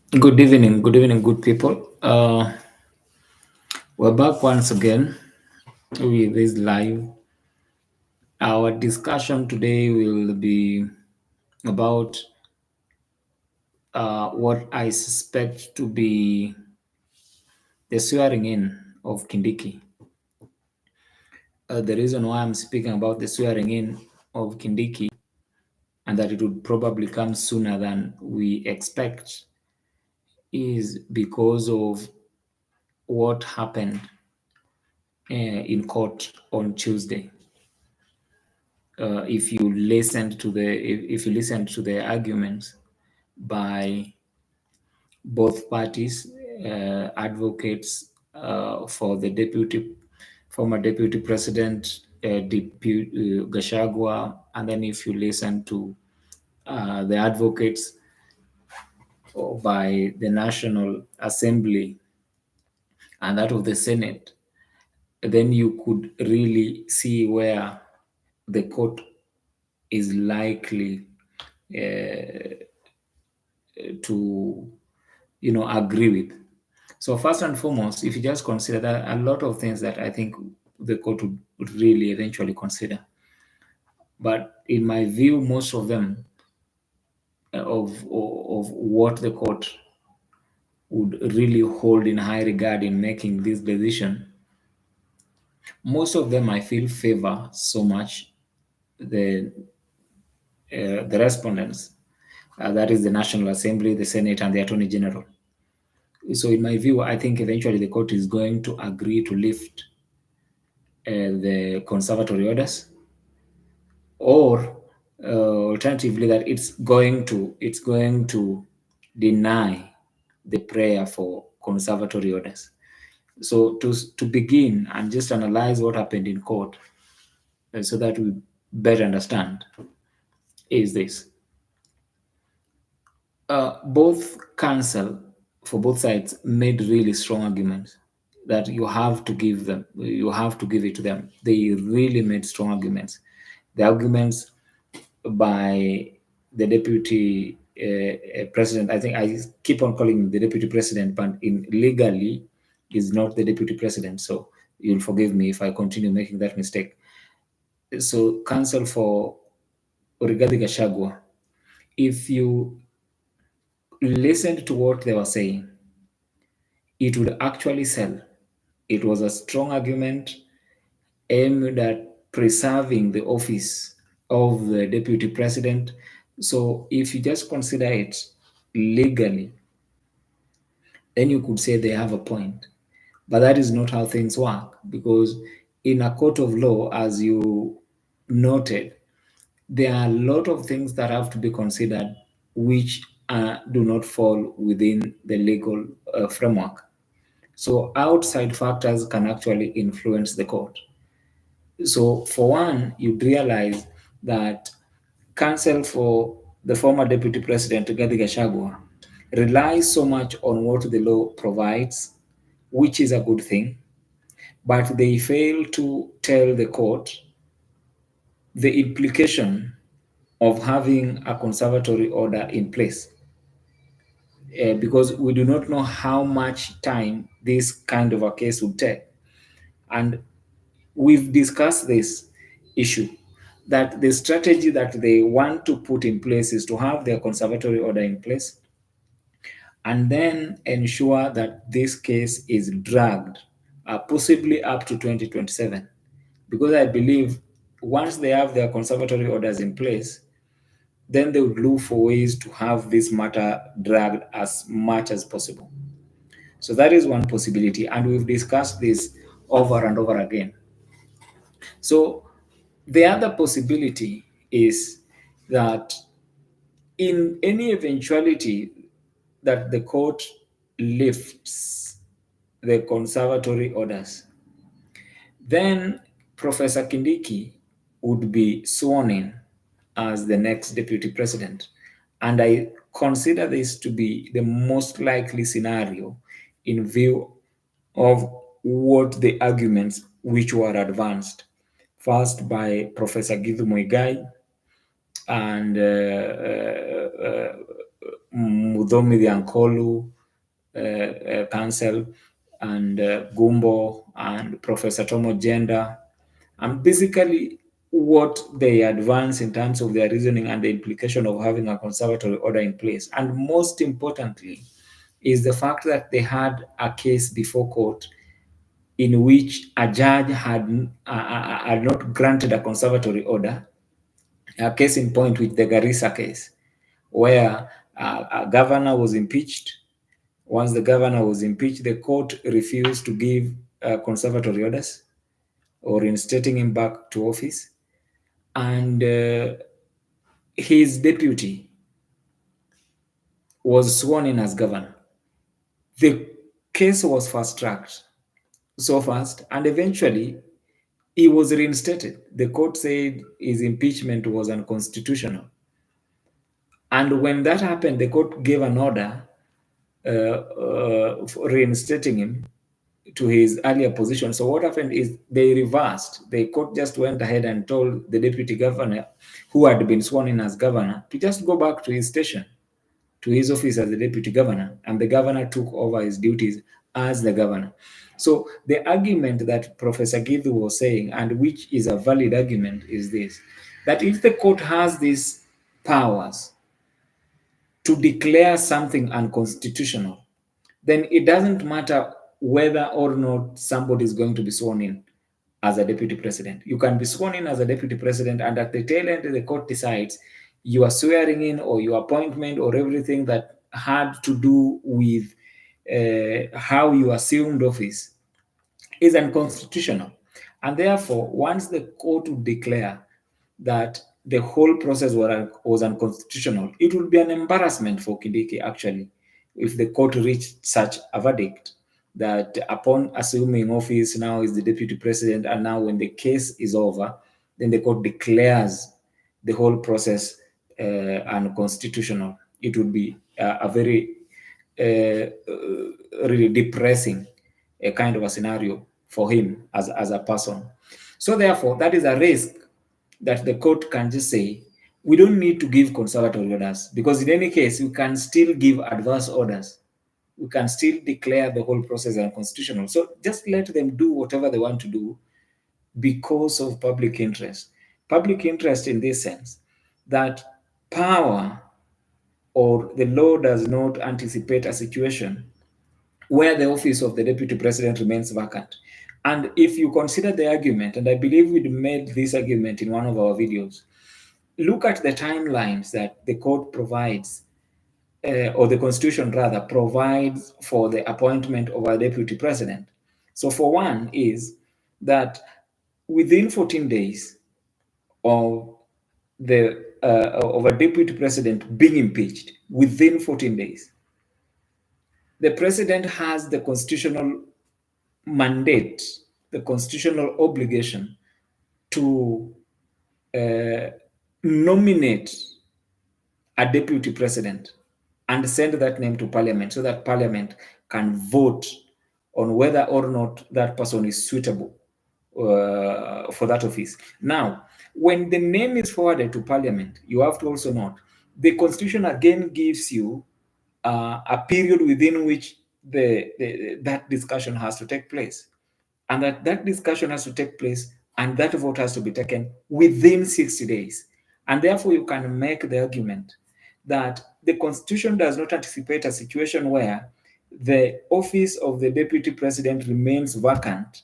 Good evening, good people. We're back once again with this live. Our discussion today will be about what I suspect to be the swearing in of Kindiki. The reason why I'm speaking about the swearing in of Kindiki and that it would probably come sooner than we expect is because of what happened in court on Tuesday. If you listened to if you listened to the arguments by both parties, advocates for the former deputy president, Gachagua, and then if you listen to the advocates by the National Assembly and that of the Senate, then you could really see where the court is likely to agree with. So first and foremost, if you just consider that a lot of things that I think the court would really eventually consider, but in my view, most of them of what the court would really hold in high regard in making this decision, most of them I feel favor so much the the respondents, that is the National Assembly, the Senate, and the Attorney General. So, in my view, I think eventually the court is going to agree to lift the conservatory orders, or alternatively, that it's going to deny the prayer for conservatory orders. So, to begin and just analyze what happened in court, so that we better understand, is this: both counsel for both sides made really strong arguments that you have to give it to them. They really made strong arguments. The arguments by the deputy president, I think I keep on calling him the deputy president, but in legally is not the deputy president. So you'll forgive me if I continue making that mistake. So counsel for Rigathi Gachagua, if you listened to what they were saying, it would actually sell. It was a strong argument aimed at preserving the office of the deputy president. So if you just consider it legally, then you could say they have a point. But that is not how things work, because in a court of law, as you noted, there are a lot of things that have to be considered which do not fall within the legal framework. So outside factors can actually influence the court. So for one, you'd realize that counsel for the former deputy president, Rigathi Gachagua, relies so much on what the law provides, which is a good thing, but they fail to tell the court the implication of having a conservatory order in place. Because we do not know how much time this kind of a case would take. And we've discussed this issue, that the strategy that they want to put in place is to have their conservatory order in place and then ensure that this case is dragged, possibly up to 2027. Because I believe once they have their conservatory orders in place, then they would look for ways to have this matter dragged as much as possible. So that is one possibility, and we've discussed this over and over again. So the other possibility is that in any eventuality that the court lifts the conservatory orders, then Professor Kindiki would be sworn in as the next deputy president. And I consider this to be the most likely scenario in view of what the arguments which were advanced first by Professor Githu Muigai and Mudomi Ankolu Council, and Gumbo and Professor Tomo Gender. And basically, what they advance in terms of their reasoning and the implication of having a conservatory order in place. And most importantly, is the fact that they had a case before court in which a judge had not granted a conservatory order, a case in point with the Garissa case, where a governor was impeached. Once the governor was impeached, the court refused to give conservatory orders or reinstating him back to office. And his deputy was sworn in as governor. The case was fast tracked so fast, and eventually he was reinstated. The court said his impeachment was unconstitutional. And when that happened, the court gave an order for reinstating him to his earlier position. So what happened is they reversed. The court just went ahead and told the deputy governor, who had been sworn in as governor, to just go back to his station, to his office as the deputy governor, and the governor took over his duties as the governor. So the argument that Professor Githu was saying, and which is a valid argument, is this: that if the court has these powers to declare something unconstitutional, then it doesn't matter whether or not somebody is going to be sworn in as a deputy president. You can be sworn in as a deputy president, and at the tail end, the court decides your swearing in or your appointment or everything that had to do with how you assumed office is unconstitutional. And therefore, once the court would declare that the whole process was unconstitutional, it would be an embarrassment for Kindiki, actually, if the court reached such a verdict that upon assuming office now is the deputy president, and now when the case is over, then the court declares the whole process unconstitutional. It would be a very really depressing kind of a scenario for him as a person. So therefore, that is a risk that the court can just say, we don't need to give conservatory orders, because in any case, we can still give adverse orders. We can still declare the whole process unconstitutional. So just let them do whatever they want to do because of public interest. Public interest in this sense that power or the law does not anticipate a situation where the office of the deputy president remains vacant. And if you consider the argument, and I believe we made this argument in one of our videos, look at the timelines that the court provides, or the constitution rather provides for the appointment of a deputy president. So for one is that within 14 days of the of a deputy president being impeached, within 14 days, the president has the constitutional mandate, the constitutional obligation to nominate a deputy president and send that name to parliament so that parliament can vote on whether or not that person is suitable for that office. Now, when the name is forwarded to parliament, you have to also note the constitution again gives you a period within which that discussion has to take place, and that discussion has to take place and that vote has to be taken within 60 days. And therefore, you can make the argument that the constitution does not anticipate a situation where the office of the deputy president remains vacant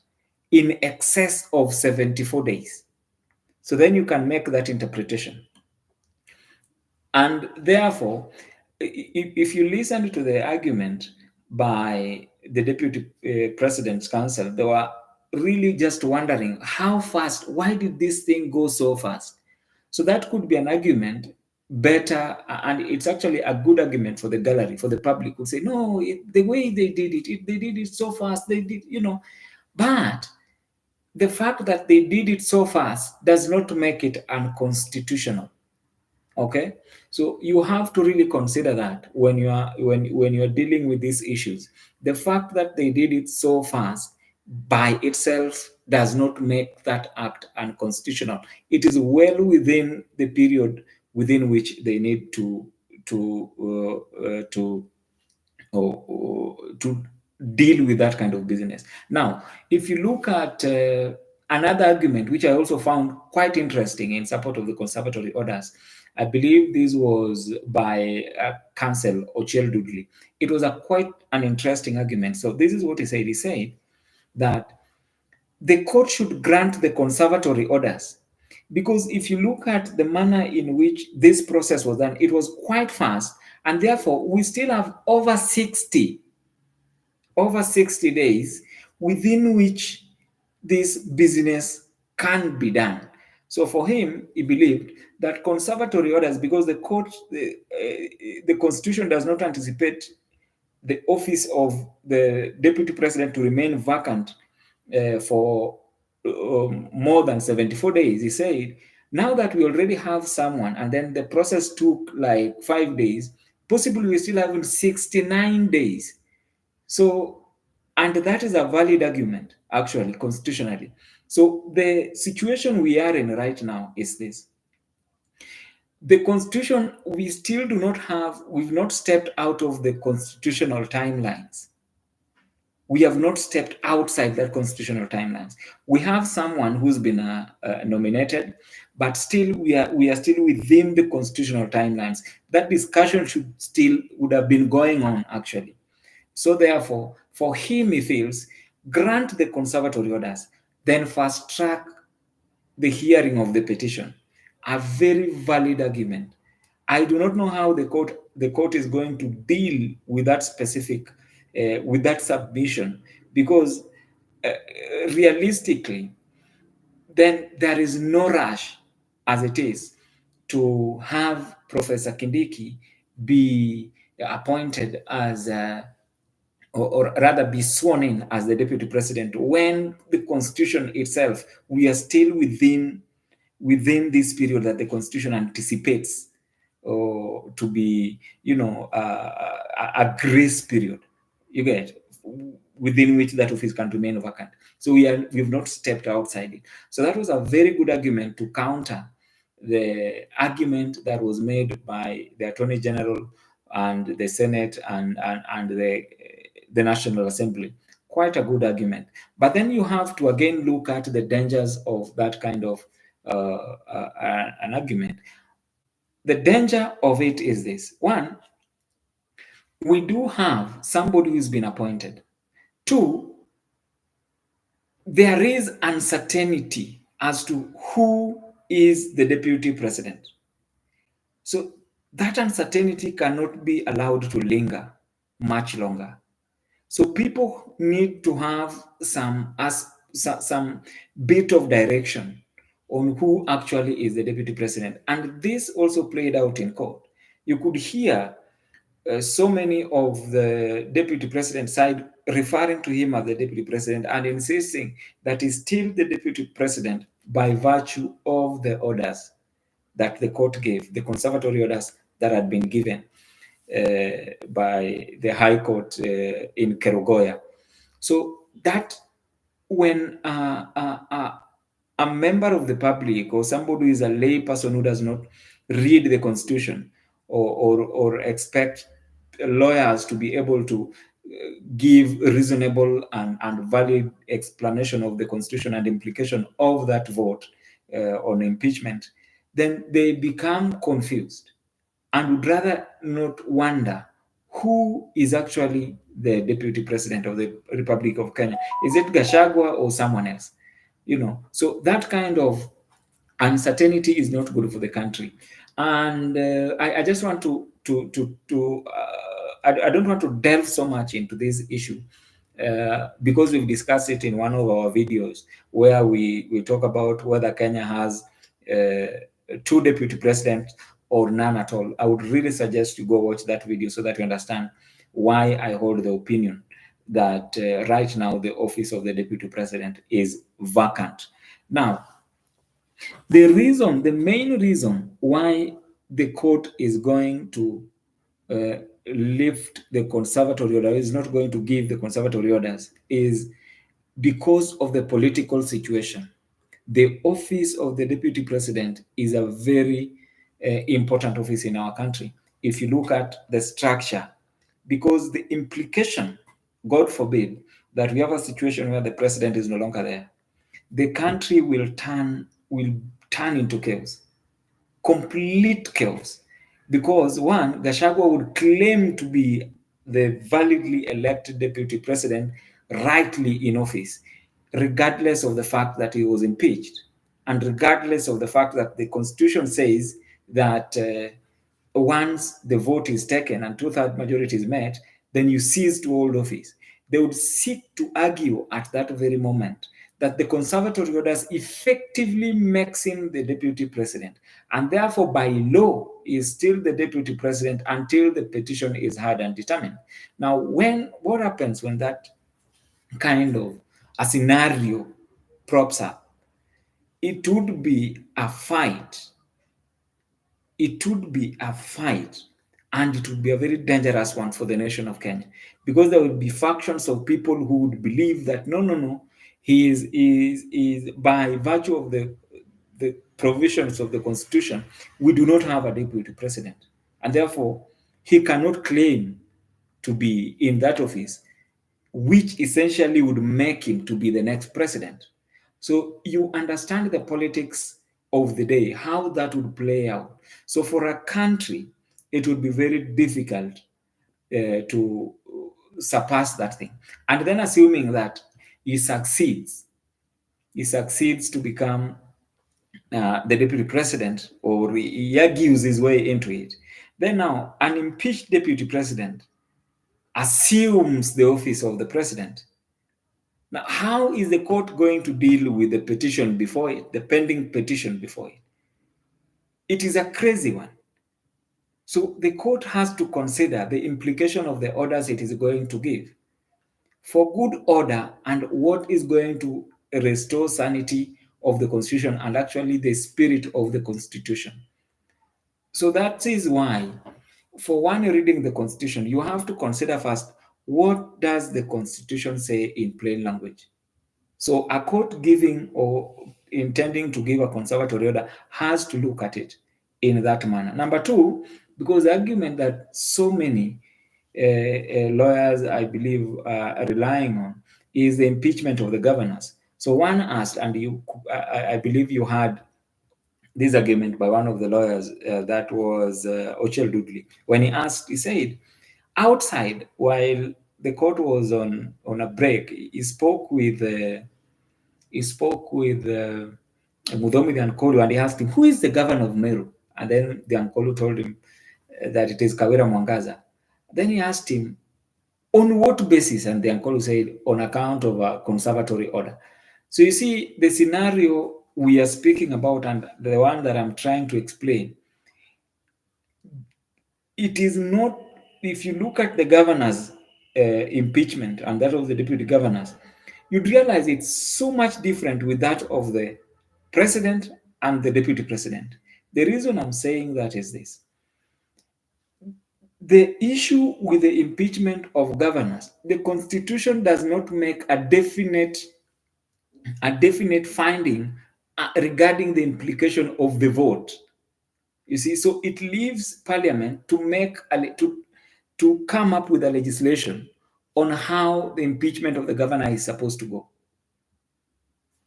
in excess of 74 days. So then you can make that interpretation. And therefore, if you listen to the argument by the deputy president's counsel, they were really just wondering how fast, why did this thing go so fast? So that could be an argument better, and it's actually a good argument for the gallery, for the public would say, no, the way they did it, they did it so fast, they did, but the fact that they did it so fast does not make it unconstitutional. Okay, so you have to really consider that when you are dealing with these issues. The fact that they did it so fast by itself does not make that act unconstitutional. It is well within the period within which they need to to to deal with that kind of business. Now, if you look at another argument, which I also found quite interesting in support of the conservatory orders, I believe this was by Counsel Ochiel Dudley. It was a quite an interesting argument. So this is what he said. He said that the court should grant the conservatory orders, because if you look at the manner in which this process was done, it was quite fast, and therefore we still have over 60 days within which this business can be done. So for him, he believed that conservatory orders, because the constitution does not anticipate the office of the deputy president to remain vacant for more than 74 days. He said, now that we already have someone, and then the process took like 5 days, possibly we still have 69 days. So, and that is a valid argument, actually, constitutionally. So, the situation we are in right now is this: the constitution, we still do not have, we've not stepped out of the constitutional timelines. We have not stepped outside that constitutional timelines. We have someone who's been nominated, but still we are still within the constitutional timelines. That discussion would have been going on, actually. So therefore, for him, he feels, grant the conservatory orders, then fast track the hearing of the petition. A very valid argument. I do not know how the court is going to deal with that specific with that submission, because realistically, then there is no rush as it is to have Professor Kindiki be appointed as or rather be sworn in as the deputy president, when the constitution itself, we are still within this period that the constitution anticipates to be, a grace period, you get, within which that office can remain vacant. So we've not stepped outside it. So that was a very good argument to counter the argument that was made by the Attorney General and the Senate and the National Assembly. Quite a good argument. But then you have to again look at the dangers of that kind of an argument. The danger of it is this: one, we do have somebody who's been appointed. Two, there is uncertainty as to who is the deputy president. So that uncertainty cannot be allowed to linger much longer. So people need to have some bit of direction on who actually is the deputy president. And this also played out in court. You could hear so many of the deputy president side referring to him as the deputy president and insisting that he's still the deputy president by virtue of the orders that the court gave, the conservatory orders that had been given by the High Court in Kerugoya. So that when a member of the public or somebody who is a lay person who does not read the Constitution or expect lawyers to be able to give reasonable and valid explanation of the Constitution and implication of that vote on impeachment, then they become confused and would rather not wonder who is actually the deputy president of the Republic of Kenya. Is it Gachagua or someone else? So that kind of uncertainty is not good for the country. And I just want I don't want to delve so much into this issue because we've discussed it in one of our videos where we talk about whether Kenya has two deputy presidents or none at all. I would really suggest you go watch that video so that you understand why I hold the opinion that right now the office of the deputy president is vacant. Now, the main reason why the court is going to lift the conservatory order, is not going to give the conservatory orders, is because of the political situation. The office of the deputy president is a very important office in our country. if you look at the structure, because the implication, God forbid, that we have a situation where the president is no longer there, the country will turn into chaos, complete chaos. Because one, Gachagua would claim to be the validly elected deputy president rightly in office, regardless of the fact that he was impeached, and regardless of the fact that the constitution says that once the vote is taken and two-thirds majority is met, then you cease to hold office. They would seek to argue at that very moment that the conservatory orders effectively makes him the deputy president, and therefore by law is still the deputy president until the petition is heard and determined. Now, what happens when that kind of a scenario props up? It would be a fight. It would be a fight, and it would be a very dangerous one for the nation of Kenya, because there would be factions of people who would believe that no, he is by virtue of the provisions of the constitution, we do not have a deputy president, and therefore he cannot claim to be in that office, which essentially would make him to be the next president. So you understand the politics of the day, how that would play out. So for a country, it would be very difficult to surpass that thing. And then assuming that he succeeds, to become the deputy president, or he argues his way into it. Then now, an impeached deputy president assumes the office of the president. Now, how is the court going to deal with the petition before it, the pending petition before it? It is a crazy one. So the court has to consider the implication of the orders it is going to give for good order and what is going to restore sanity of the constitution and actually the spirit of the constitution. So that is why, for one reading the constitution, you have to consider first, what does the constitution say in plain language? So a court giving or intending to give a conservatory order has to look at it in that manner. Number two, because the argument that so many lawyers, I believe, are relying on is the impeachment of the governors. So one asked, and I believe you had this argument by one of the lawyers, that was Ochel Dudley. When he asked, he said, outside, while the court was on a break, he spoke with Mudhomi the Ankolu, and he asked him, who is the governor of Meru? And then the Ankolu told him that it is Kawira Mwangaza. Then he asked him, on what basis? And the Ankolu said, on account of a conservatory order. So you see, the scenario we are speaking about and the one that I'm trying to explain, it is not, if you look at the governor's impeachment and that of the deputy governors, you'd realize it's so much different with that of the president and the deputy president. The reason I'm saying that is this. The issue with the impeachment of governors, the constitution does not make a definite finding regarding the implication of the vote. You see, so it leaves parliament to come up with a legislation on how the impeachment of the governor is supposed to go.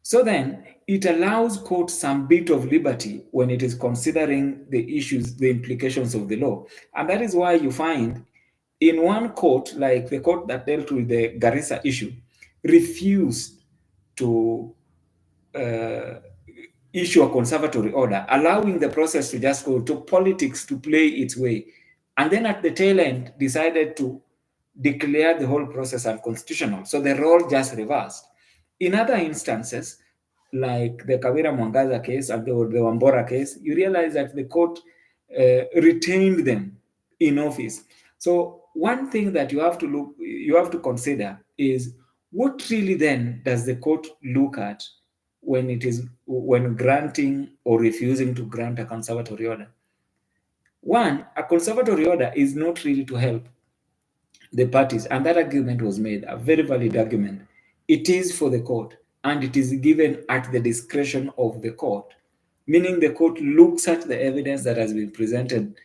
So then it allows court some bit of liberty when it is considering the issues, the implications of the law. And that is why you find in one court, like the court that dealt with the Garissa issue, refused to issue a conservatory order, allowing the process to just go to politics to play its way. And then at the tail end, decided to declare the whole process unconstitutional. So the role just reversed. In other instances, like the Kawira Mwangaza case and the Wambora case, you realize that the court retained them in office. So one thing that you have to consider is, what really then does the court look at when granting or refusing to grant a conservatory order? One, a conservatory order is not really to help the parties, and that argument was made, a very valid argument. It is for the court, and it is given at the discretion of the court, meaning the court looks at the evidence that has been presented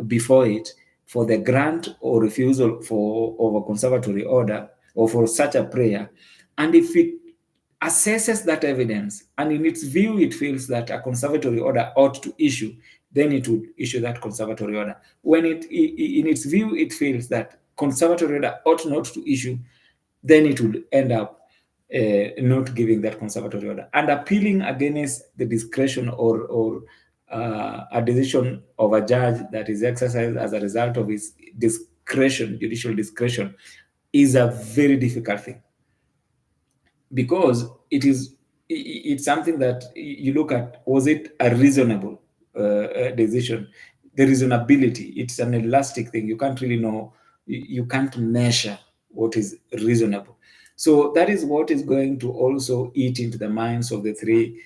before it for the grant or refusal for of a conservatory order or for such a prayer, and if it assesses that evidence and in its view it feels that a conservatory order ought to issue, then it would issue that conservatory order. When in its view it feels that conservatory order ought not to issue, then it would end up not giving that conservatory order and appealing against the discretion or a decision of a judge that is exercised as a result of his discretion, judicial discretion, is a very difficult thing, because it's something that you look at, was it a reasonable decision? The reasonability, it's an elastic thing. You can't really know, you can't measure what is reasonable. So that is what is going to also eat into the minds of the three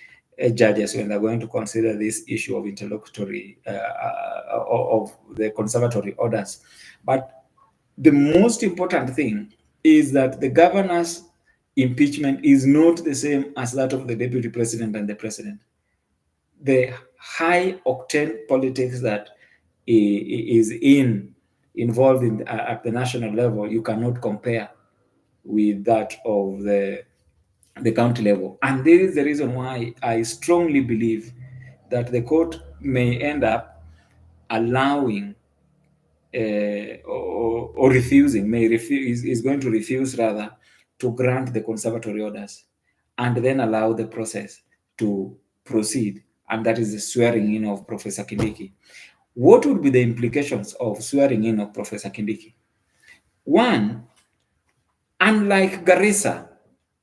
judges when they're going to consider this issue of interlocutory of the conservatory orders. But the most important thing is that the governor's impeachment is not the same as that of the deputy president and the president. The high octane politics that is involved in at the national level, you cannot compare with that of the county level. And this is the reason why I strongly believe that the court may end up allowing or refusing, may refuse, is going to refuse rather to grant the conservatory orders and then allow the process to proceed. And that is the swearing in of Professor Kindiki. What would be the implications of swearing in of Professor Kindiki? One, unlike Garissa,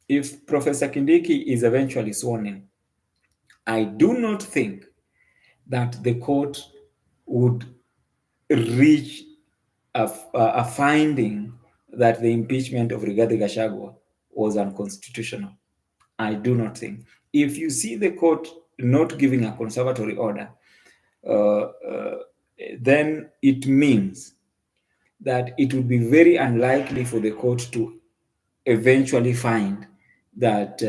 if Professor Kindiki is eventually sworn in, I do not think that the court would reach a finding that the impeachment of Rigathi Gachagua was unconstitutional. I do not think. If you see the court not giving a conservatory order, uh, uh, then it means that it would be very unlikely for the court to eventually find that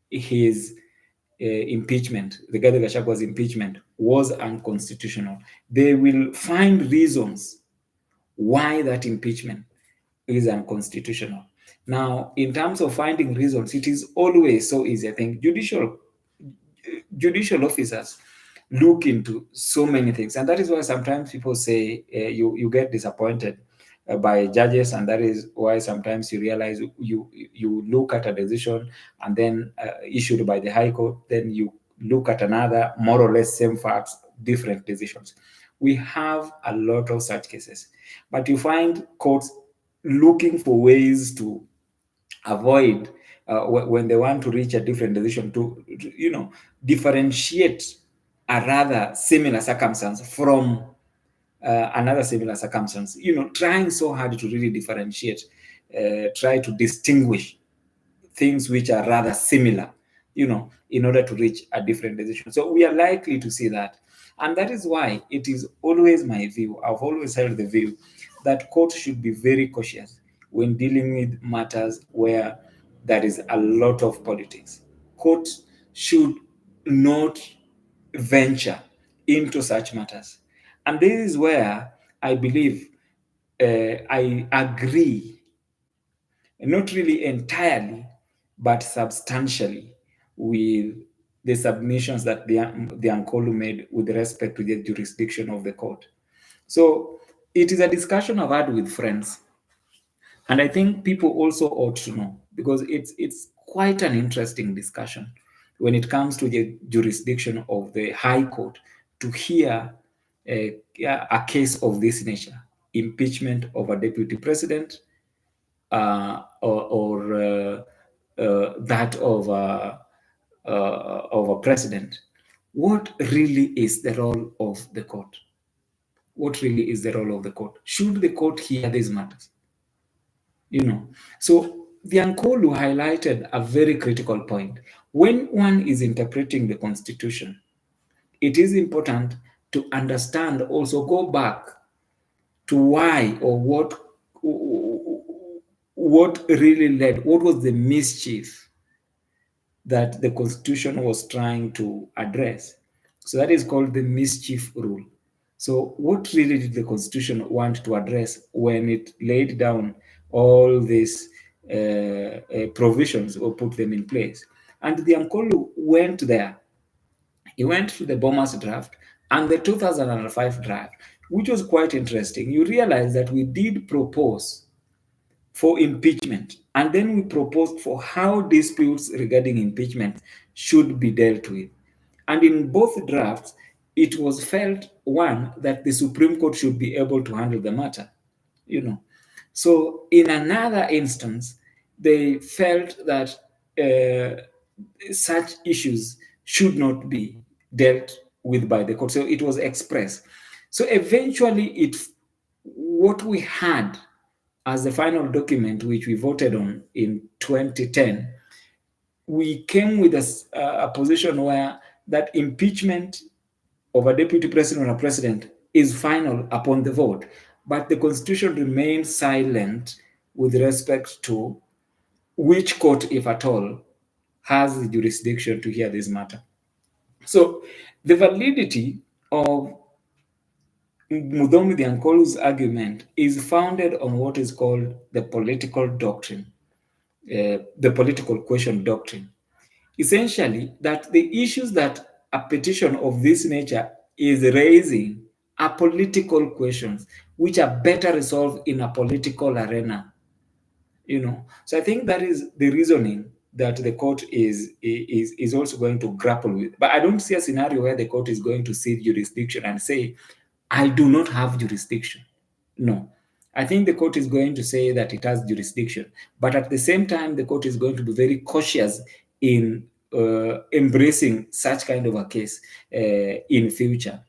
his impeachment, Rigathi Gachagua's impeachment, was unconstitutional. They will find reasons why that impeachment is unconstitutional. Now, in terms of finding reasons, it is always so easy. I think judicial officers look into so many things, and that is why sometimes people say you get disappointed by judges, and that is why sometimes you realize you look at a decision and then issued by the High Court, then you look at another more or less same facts, different decisions. We have a lot of such cases, but you find courts looking for ways to avoid when they want to reach a different decision to differentiate a rather similar circumstance from another similar circumstance, trying so hard to really differentiate, try to distinguish things which are rather similar, in order to reach a different decision. So we are likely to see that. And that is why it is always my view, I've always held the view, that courts should be very cautious when dealing with matters where there is a lot of politics. Courts should not venture into such matters. And this is where I believe I agree, not really entirely, but substantially, with the submissions that the Ankolu made with respect to the jurisdiction of the court. So it is a discussion I've had with friends, and I think people also ought to know, because it's quite an interesting discussion when it comes to the jurisdiction of the High Court to hear a case of this nature, impeachment of a deputy president, or that of a president. What really is the role of the court? What really is the role of the court? Should the court hear these matters? So the Ankolu highlighted a very critical point. When one is interpreting the Constitution, it is important to understand, also go back to why or what really led, what was the mischief that the Constitution was trying to address. So that is called the mischief rule. So, what really did the Constitution want to address when it laid down all these provisions or put them in place? And the Ankolu went there. He went to the Bomas draft and the 2005 draft, which was quite interesting. You realize that we did propose for impeachment, and then we proposed for how disputes regarding impeachment should be dealt with. And in both drafts, it was felt one that the Supreme Court should be able to handle the matter, you know. So in another instance, they felt that such issues should not be dealt with by the court. So it was expressed. So eventually, what we had as the final document, which we voted on in 2010, we came with a position where that impeachment of a deputy president or a president is final upon the vote. But the Constitution remains silent with respect to which court, if at all, has the jurisdiction to hear this matter. So the validity of Mudomi Diankolu's argument is founded on what is called the political doctrine, the political question doctrine. Essentially, that the issues that a petition of this nature is raising are political questions which are better resolved in a political arena. So I think that is the reasoning that the court is also going to grapple with. But I don't see a scenario where the court is going to cede jurisdiction and say, I do not have jurisdiction. No. I think the court is going to say that it has jurisdiction, but at the same time, the court is going to be very cautious in embracing such kind of a case in future.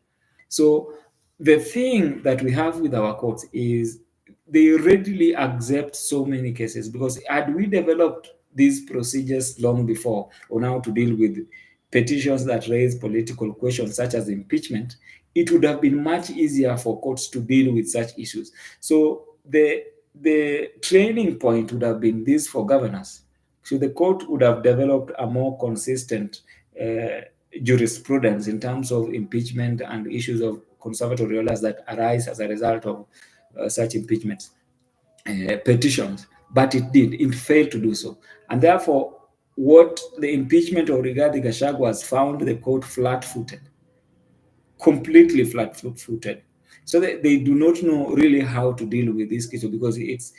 So the thing that we have with our courts is they readily accept so many cases, because had we developed these procedures long before on how to deal with petitions that raise political questions such as impeachment, it would have been much easier for courts to deal with such issues. So the training point would have been this for governors. So the court would have developed a more consistent jurisprudence in terms of impeachment and issues of conservatory orders that arise as a result of such impeachments petitions. But it failed to do so. And therefore, what the impeachment of Rigathi Gachagua has found the court flat-footed, completely flat-footed. So they do not know really how to deal with this case, because it's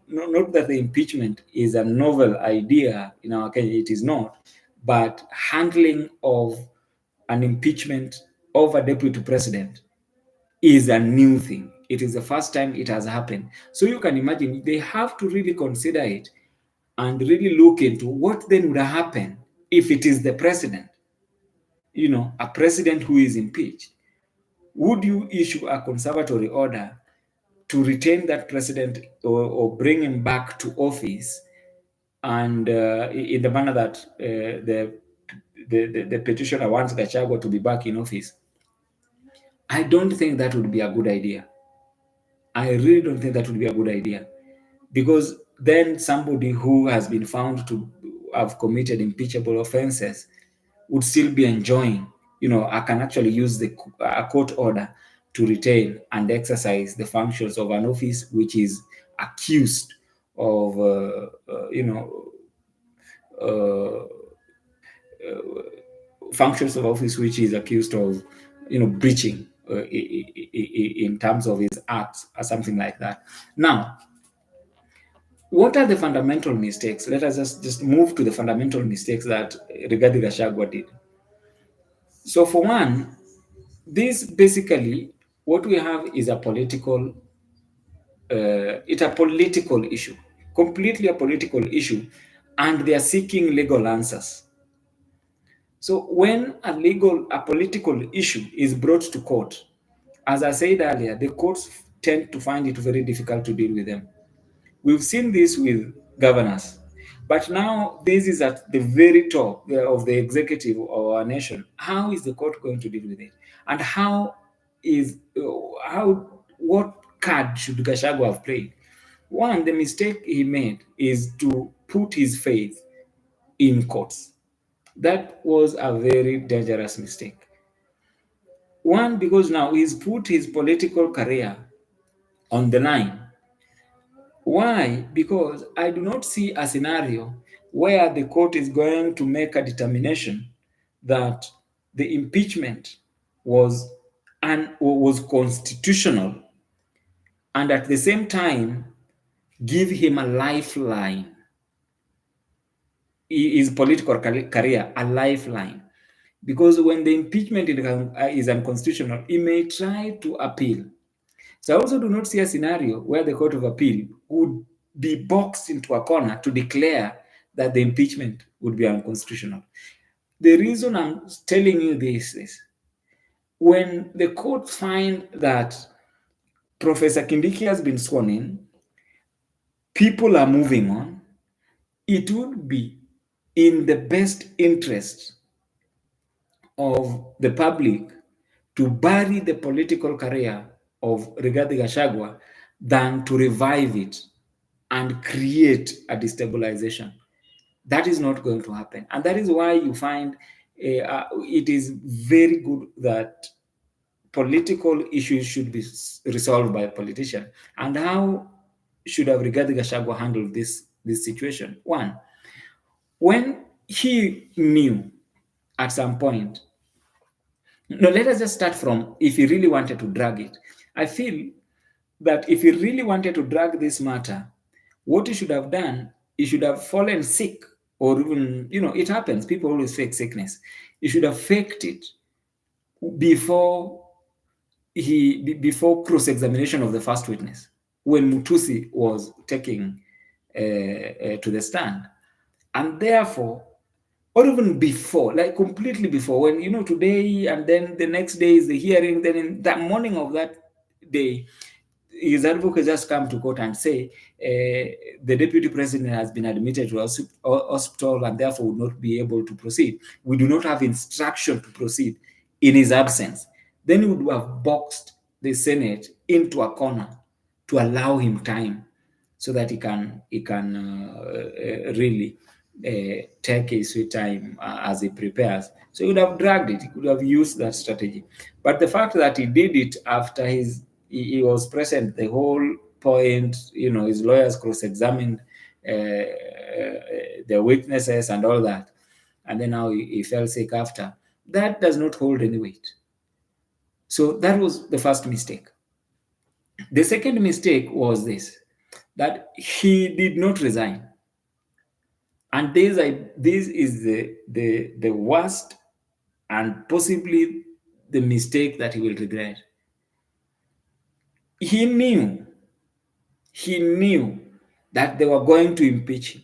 not that the impeachment is a novel idea in our case, it is not, but handling of an impeachment of a deputy president is a new thing. It is the first time it has happened. So you can imagine they have to really consider it and really look into what then would happen if it is the president, a president who is impeached. Would you issue a conservatory order to retain that president, or bring him back to office, and in the manner that the petitioner wants Gachagua to be back in office? I don't think that would be a good idea. I really don't think that would be a good idea, because then somebody who has been found to have committed impeachable offenses would still be enjoying. I can actually use a court order to retain and exercise the functions of an office which is accused of, uh, functions of office which is accused of, breaching in terms of his acts or something like that. Now, what are the fundamental mistakes? Let us just move to the fundamental mistakes that Rigathi Gachagua did. So for one, this basically, what we have is it's a political issue, completely a political issue, and they are seeking legal answers. So when a political issue is brought to court, as I said earlier, the courts tend to find it very difficult to deal with them. We've seen this with governors, but now this is at the very top of the executive of our nation. How is the court going to deal with it? And what card should Gachagua have played? One, the mistake he made is to put his faith in courts. That was a very dangerous mistake. One, because now he's put his political career on the line. Why? Because I do not see a scenario where the court is going to make a determination that the impeachment was was constitutional, and at the same time give him a lifeline, his political career a lifeline. Because when the impeachment is unconstitutional, he may try to appeal. So I also do not see a scenario where the Court of Appeal would be boxed into a corner to declare that the impeachment would be unconstitutional. The reason I'm telling you this is when the court find that Professor Kindiki has been sworn in, people are moving on, it would be in the best interest of the public to bury the political career of Rigathi Gachagua than to revive it and create a destabilization. That is not going to happen. And that is why you find it is very good that political issues should be resolved by a politician. And how should have Rigathi Gachagua handled this situation? One, when he knew at some point, no, let us just start from if he really wanted to drag it. I feel that if he really wanted to drag this matter, what he should have done, he should have fallen sick, or even, it happens. People always fake sickness. He should have faked it before before cross-examination of the first witness, when Mutusi was taking to the stand. And therefore, or even before, like completely before, when, today and then the next day is the hearing, then in that morning of that day, his advocate just come to court and say the deputy president has been admitted to hospital and therefore would not be able to proceed. We do not have instruction to proceed in his absence. Then he would have boxed the Senate into a corner to allow him time so that he can really take his sweet time as he prepares. So he would have dragged it. He could have used that strategy. But the fact that he did it after he was present the whole point, his lawyers cross-examined the witnesses and all that, and then now he fell sick after, that does not hold any weight. So that was the first mistake. The second mistake was this, that he did not resign. And this is the worst and possibly the mistake that he will regret. He knew that they were going to impeach him.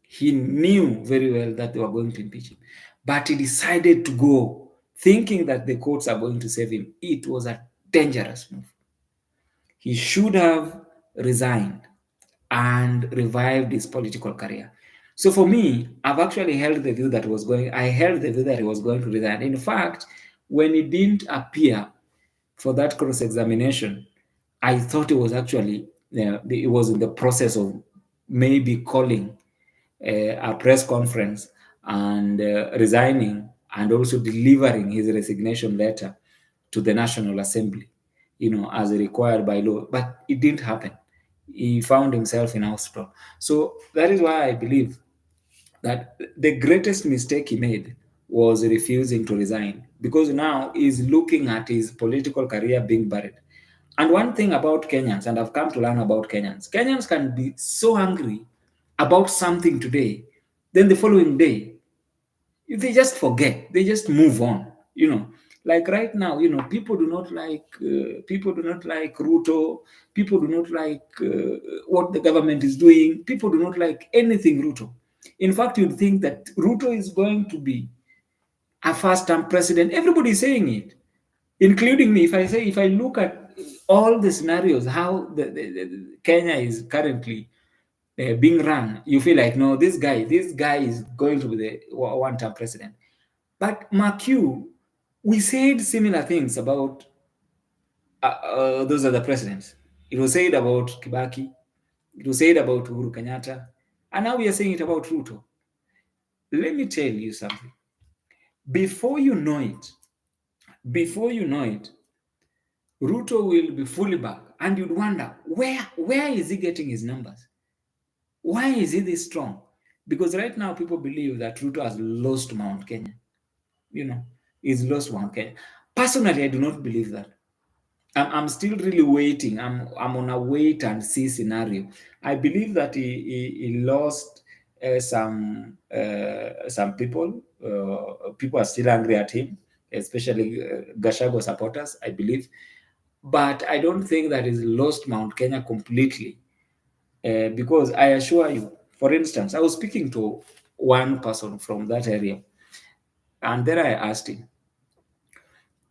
He knew very well that they were going to impeach him. But he decided to go thinking that the courts are going to save him. It was a dangerous move. He should have resigned and revived his political career. So for me, I've actually held the view that he was going to resign. In fact, when he didn't appear for that cross-examination, I thought it was actually it was in the process of maybe calling a press conference and resigning and also delivering his resignation letter to the National Assembly, as required by law. But it didn't happen. He found himself in hospital. So that is why I believe that the greatest mistake he made was refusing to resign, because now he's looking at his political career being buried. And one thing about Kenyans, and I've come to learn about Kenyans can be so angry about something today, then the following day, they just forget, they just move on. Like right now, people do not like Ruto, people do not like what the government is doing, people do not like anything Ruto. In fact, you'd think that Ruto is going to be a first-term president. Everybody is saying it, including me. If I look at all the scenarios, how the Kenya is currently being run, you feel like, no, this guy is going to be the one-term president. But Mark you, we said similar things about those other presidents. It was said about Kibaki, it was said about Uhuru Kenyatta, and now we are saying it about Ruto. Let me tell you something. Before you know it, Before you know it, Ruto will be fully back, and you'd wonder where is he getting his numbers? Why is he this strong? Because right now people believe that Ruto has lost Mount Kenya. You know, he's lost Mount Kenya. Personally, I do not believe that. I'm still really waiting. I'm on a wait and see scenario. I believe that he lost some people. People are still angry at him, especially Gachagua supporters, I believe. But I don't think that he's lost Mount Kenya completely. Because I assure you, for instance, I was speaking to one person from that area, and then I asked him,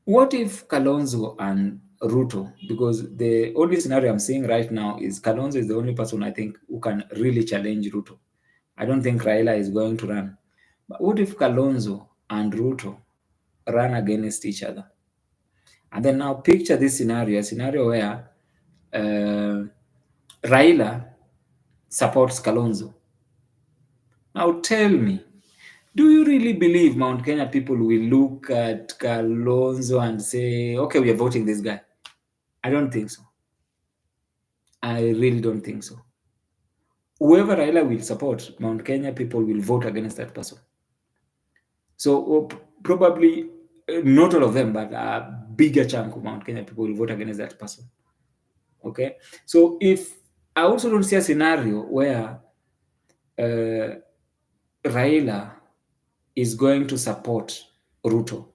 what if Kalonzo and Ruto, because the only scenario I'm seeing right now is Kalonzo is the only person I think who can really challenge Ruto. I don't think Raila is going to run. But what if Kalonzo and Ruto run against each other? And then now picture this scenario, a scenario where Raila supports Kalonzo. Now tell me, do you really believe Mount Kenya people will look at Kalonzo and say, okay, we are voting this guy? I don't think so. I really don't think so. Whoever Raila will support, Mount Kenya people will vote against that person. So probably not all of them, but a bigger chunk of Mount Kenya people will vote against that person. Okay. So if I also don't see a scenario where Raila is going to support Ruto.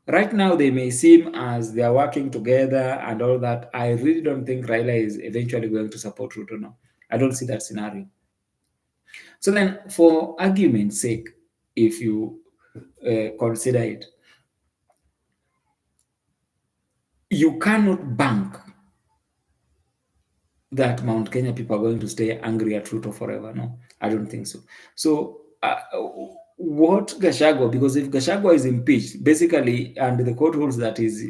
Right now, they may seem as they are working together and all that. I really don't think Raila is eventually going to support Ruto now. I don't see that scenario. So then, for argument's sake, if you consider it, you cannot bank that Mount Kenya people are going to stay angry at Ruto forever. No, I don't think so. So, what Gachagua? Because if Gachagua is impeached, basically, and the court rules that his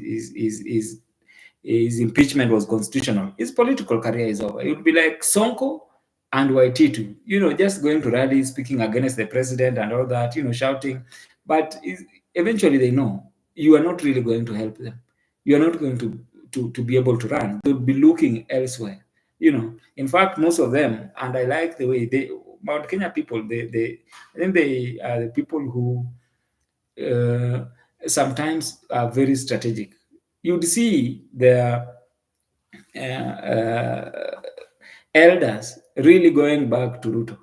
impeachment was constitutional, his political career is over. It would be like Sonko and Waititu, just going to rallies, speaking against the president and all that, shouting. But eventually they know you are not really going to help them. You are not going to be able to run. They'll be looking elsewhere. In fact, most of them, and I like the way Mount Kenya people, I think they are the people who sometimes are very strategic. You'd see their elders really going back to Ruto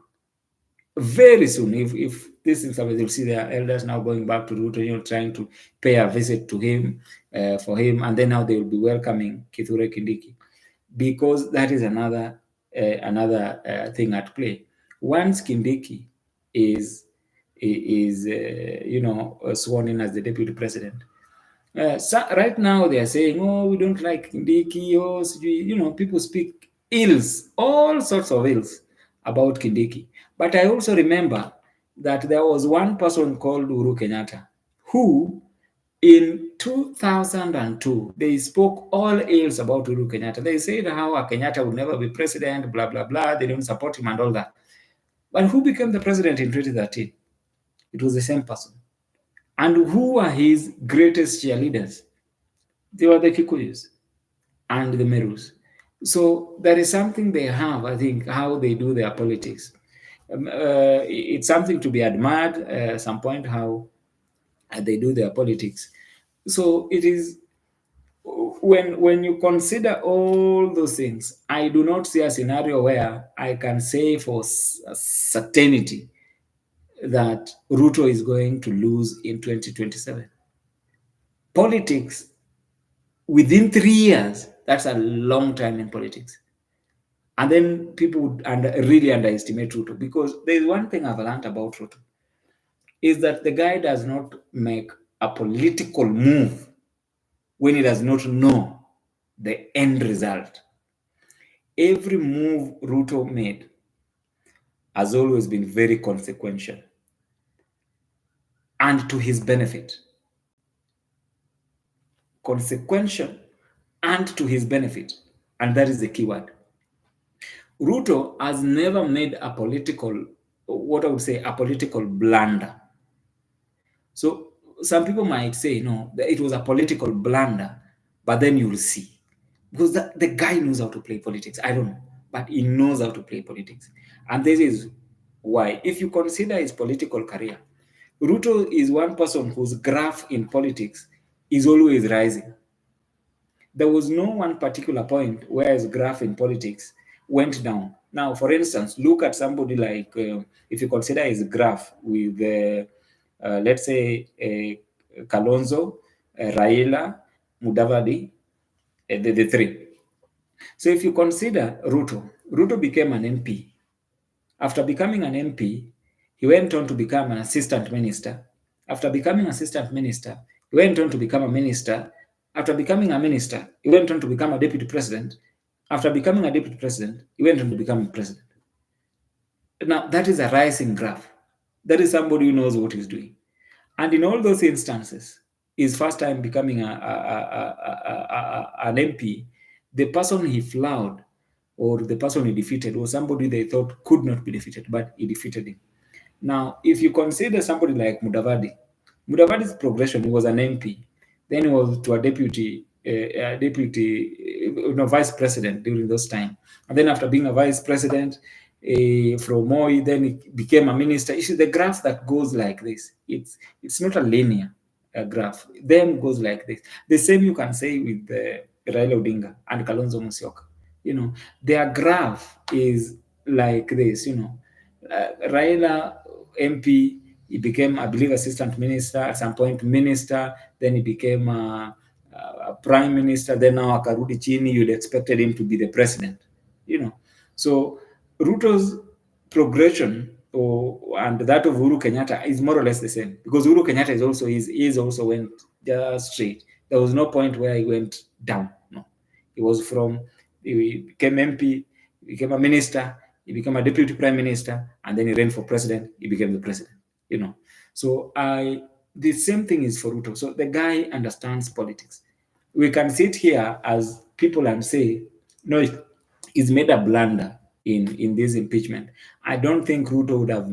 very soon. If this is something, you'll see their elders now going back to Ruto, trying to pay a visit to him, for him, and then now they will be welcoming Kithure Kindiki, because that is another thing at play. Once Kindiki is sworn in as the deputy president, so right now they are saying, oh, we don't like Kindiki. Oh, people speak ills, all sorts of ills about Kindiki. But I also remember that there was one person called Uhuru Kenyatta who, in 2002, they spoke all ills about Uhuru Kenyatta. They said how a Kenyatta would never be president, blah, blah, blah. They didn't support him and all that. But who became the president in 2013? It was the same person. And who are his greatest cheerleaders? They were the Kikuyus and the Merus. So there is something they have, I think, how they do their politics. It's something to be admired at some point, how they do their politics. So it is, when you consider all those things, I do not see a scenario where I can say for certainty that Ruto is going to lose in 2027. Politics, within 3 years, that's a long time in politics. And then people would really underestimate Ruto, because there's one thing I've learned about Ruto is that the guy does not make a political move when he does not know the end result. Every move Ruto made has always been very consequential and to his benefit. Consequential and to his benefit. And that is the key word. Ruto has never made a political, what I would say, a political blunder. So some people might say no, that it was a political blunder, but then you'll see. Because the guy knows how to play politics. I don't know, but he knows how to play politics. And this is why, if you consider his political career, Ruto is one person whose graph in politics is always rising. There was no one particular point where his graph in politics went down. Now, for instance, look at somebody like, if you consider his graph with, let's say, Kalonzo, Raila, Mudavadi, the three. So if you consider Ruto became an MP. After becoming an MP, he went on to become an assistant minister. After becoming assistant minister, he went on to become a minister. After becoming a minister, he went on to become a deputy president. After becoming a deputy president, he went on to become a president. Now, that is a rising graph. That is somebody who knows what he's doing. And in all those instances, his first time becoming an MP, the person he flagged or the person he defeated was somebody they thought could not be defeated, but he defeated him. Now, if you consider somebody like Mudavadi's progression, he was an MP, then he was to a vice president during those time, and then after being a vice president from Moi, then he became a minister. You see the graph that goes like this. It's not a linear graph. Then goes like this. The same you can say with Raila Odinga and Kalonzo Musyoka. Their graph is like this. Raila MP, he became, I believe, assistant minister, at some point minister, then he became a prime minister, then now akarudi chini, you'd expected him to be the president. So Ruto's progression and that of Uhuru Kenyatta is more or less the same, because Uhuru Kenyatta is also went just straight. There was no point where he went down. No, he became MP, he became a minister, he became a deputy prime minister, and then he ran for president. He became the president. So the same thing is for Ruto. So the guy understands politics. We can sit here as people and say, no, he's made a blunder in this impeachment. I don't think Ruto would have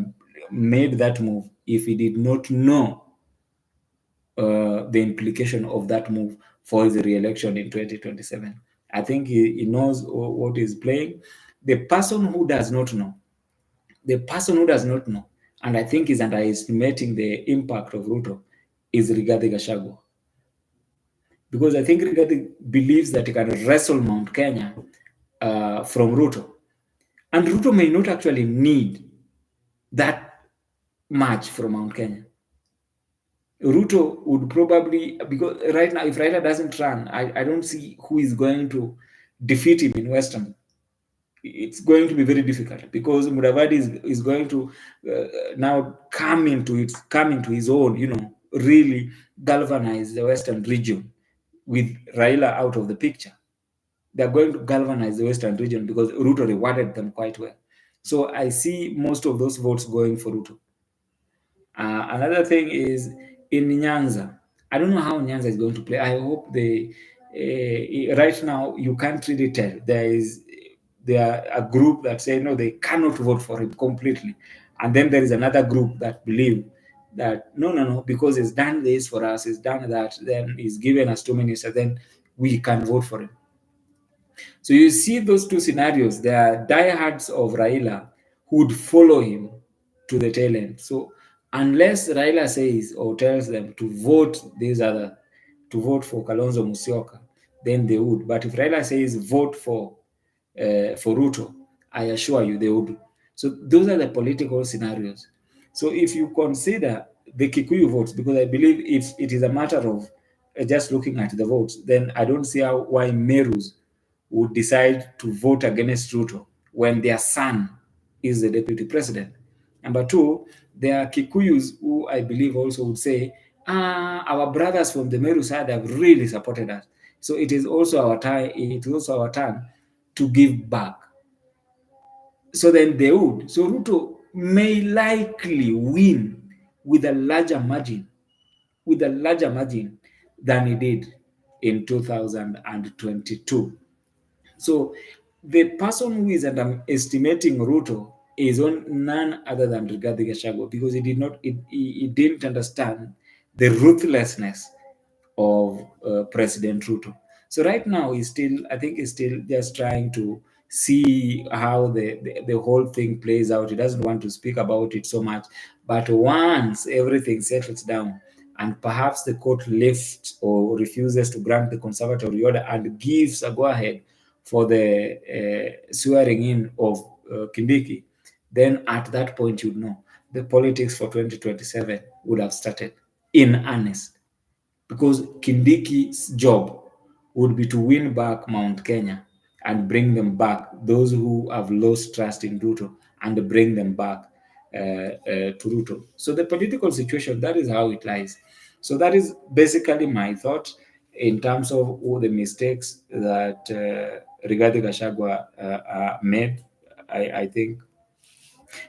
made that move if he did not know the implication of that move for his re-election in 2027. I think he knows what he's playing. The person who does not know, and I think is underestimating the impact of Ruto, is Rigathi Gachagua. Because I think Rigathi believes that he can wrestle Mount Kenya from Ruto. And Ruto may not actually need that much from Mount Kenya. Ruto would probably, because right now, if Raila doesn't run, I don't see who is going to defeat him in Western. It's going to be very difficult, because Mudavadi is going to now come into his own, really galvanize the Western region with Raila out of the picture. They're going to galvanize the Western region because Ruto rewarded them quite well. So I see most of those votes going for Ruto. Another thing is in Nyanza. I don't know how Nyanza is going to play. I hope right now you can't really tell. There are a group that say no, they cannot vote for him completely, and then there is another group that believe that no, because he's done this for us, he's done that, then he's given us 2 ministers, then we can vote for him. So you see those two scenarios. There are diehards of Raila who would follow him to the tail end. So unless Raila says or tells them to vote for Kalonzo Musyoka, then they would. But if Raila says vote for Ruto, I assure you they would. So those are the political scenarios. So if you consider the Kikuyu votes, because I believe if it is a matter of just looking at the votes, then I don't see why Merus would decide to vote against Ruto when their son is the deputy president. Number two, there are Kikuyus who I believe also would say, our brothers from the Meru side have really supported us. So it is also our turn to give back. So then they would. So Ruto may likely win with a larger margin than he did in 2022. So the person who is underestimating Ruto is none other than Rigathi Gachagua, because he didn't understand the ruthlessness of President Ruto. So right now, I think he's still just trying to see how the whole thing plays out. He doesn't want to speak about it so much. But once everything settles down, and perhaps the court lifts or refuses to grant the conservatory order and gives a go ahead for the swearing in of Kindiki, then at that point, you'd know the politics for 2027 would have started in earnest, because Kindiki's job would be to win back Mount Kenya and bring them back, those who have lost trust in Ruto, and bring them back to Ruto. So the political situation, that is how it lies. So that is basically my thought in terms of all the mistakes that Rigathi Gachagua made. I think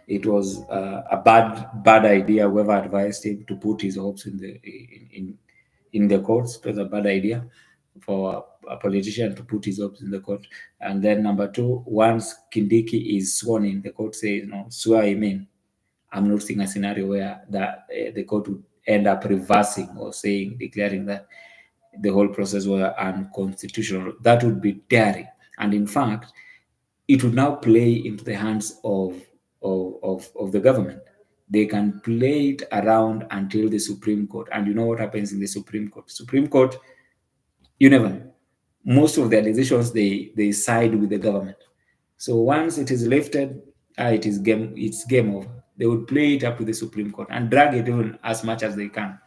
it was a bad idea. Whoever advised him to put his hopes in the courts, it was a bad idea for a politician to put his hopes in the court. And then number two, once Kindiki is sworn in, the court says, no, swear him in. I'm not seeing a scenario where the court would end up reversing or saying, declaring that the whole process was unconstitutional. That would be daring. And in fact, it would now play into the hands of the government. They can play it around until the Supreme Court. And you know what happens in the Supreme Court? Supreme Court, you never know. Most of their decisions, they side with the government. So once it is lifted, it's game over. They would play it up to the Supreme Court and drag it on as much as they can.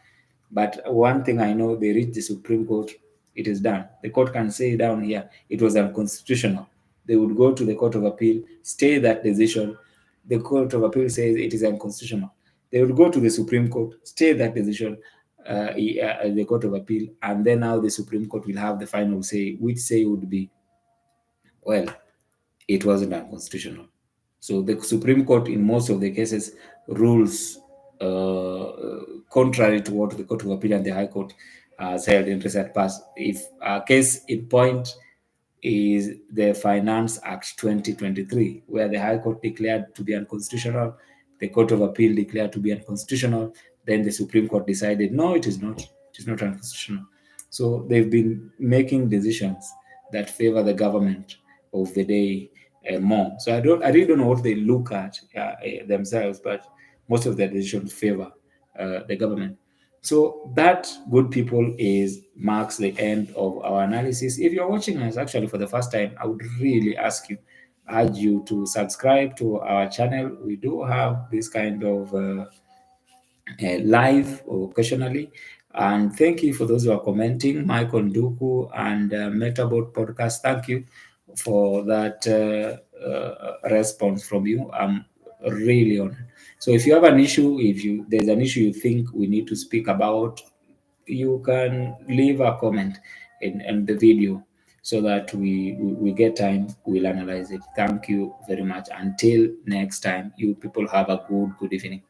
But one thing I know, they reach the Supreme Court, it is done. The court can say down here it was unconstitutional. They would go to the Court of Appeal, stay that decision. The Court of Appeal says it is unconstitutional. They would go to the Supreme Court, stay that decision, the Court of Appeal, and then now the Supreme Court will have the final say, which say would be, well, it wasn't unconstitutional. So the Supreme Court, in most of the cases, rules contrary to what the Court of Appeal and the High Court has held in recent past. If a case in point is the Finance Act 2023, where the High Court declared to be unconstitutional, the Court of Appeal declared to be unconstitutional, then the Supreme Court decided, no, it is not. It is not unconstitutional. So they've been making decisions that favor the government of the day more. So I really don't know what they look at themselves, but most of their decisions favor the government. So that, good people, is marks the end of our analysis. If you're watching us actually for the first time, I would really urge you to subscribe to our channel. We do have this kind of live occasionally. And thank you for those who are commenting, Michael Nduku and Metabot Podcast. Thank you for that response from you. I'm really honored. So if you have an issue, if there's an issue you think we need to speak about, you can leave a comment in the video so that we get time, we'll analyze it. Thank you very much. Until next time, you people have a good evening.